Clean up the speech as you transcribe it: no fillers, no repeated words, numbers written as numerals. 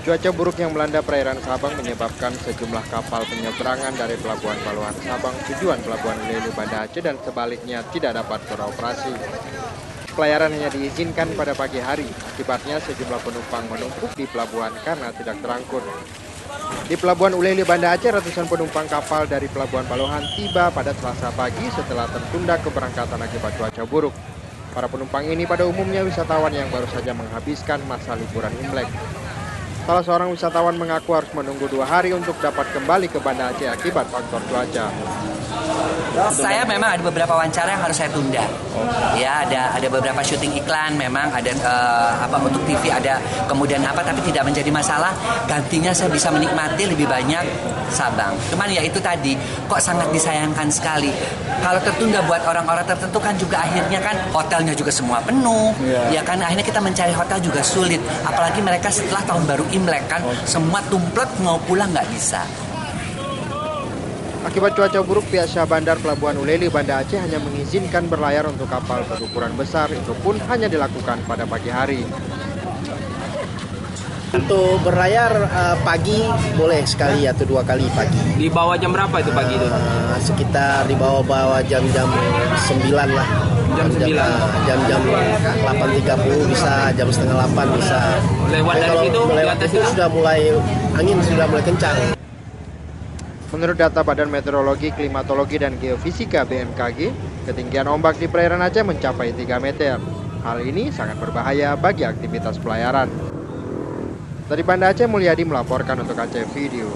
Cuaca buruk yang melanda perairan Sabang menyebabkan sejumlah kapal penyeberangan dari Pelabuhan Baluan Sabang tujuan Pelabuhan Ulele Banda Aceh dan sebaliknya tidak dapat beroperasi. Pelayaran hanya diizinkan pada pagi hari, akibatnya sejumlah penumpang menumpuk di pelabuhan karena tidak terangkut. Di Pelabuhan Ulele Banda Aceh, ratusan penumpang kapal dari Pelabuhan Balohan tiba pada Selasa pagi setelah tertunda keberangkatan akibat cuaca buruk. Para penumpang ini pada umumnya wisatawan yang baru saja menghabiskan masa liburan Imlek. Salah seorang wisatawan mengaku harus menunggu 2 hari untuk dapat kembali ke Banda Aceh akibat faktor cuaca. Saya memang ada beberapa wawancara yang harus saya tunda. Ya, ada beberapa syuting iklan, memang ada untuk TV ada, kemudian tapi tidak menjadi masalah. Gantinya saya bisa menikmati lebih banyak Sabang. Cuman ya itu tadi, kok sangat disayangkan sekali. Kalau tertunda buat orang-orang tertentu kan juga akhirnya kan hotelnya juga semua penuh. Ya kan akhirnya kita mencari hotel juga sulit. Apalagi mereka setelah tahun baru Imlek kan semua tumplek mau pulang nggak bisa. Akibat cuaca buruk, pihak Syah Bandar Pelabuhan Ulele Banda Aceh hanya mengizinkan berlayar untuk kapal berukuran besar, itu pun hanya dilakukan pada pagi hari. Untuk berlayar pagi boleh sekali atau 2 kali pagi. Di bawah jam berapa itu pagi itu? Sekitar di bawah jam-jam 9 lah. Jam 9? Jam-jam 8.30 bisa, jam setengah 8 bisa. Lewat dari situ, di atas itu sudah mulai, angin sudah mulai kencang. Menurut data Badan Meteorologi, Klimatologi, dan Geofisika BMKG, ketinggian ombak di perairan Aceh mencapai 3 meter. Hal ini sangat berbahaya bagi aktivitas pelayaran. Dari Banda Aceh, Mulyadi melaporkan untuk Aceh Video.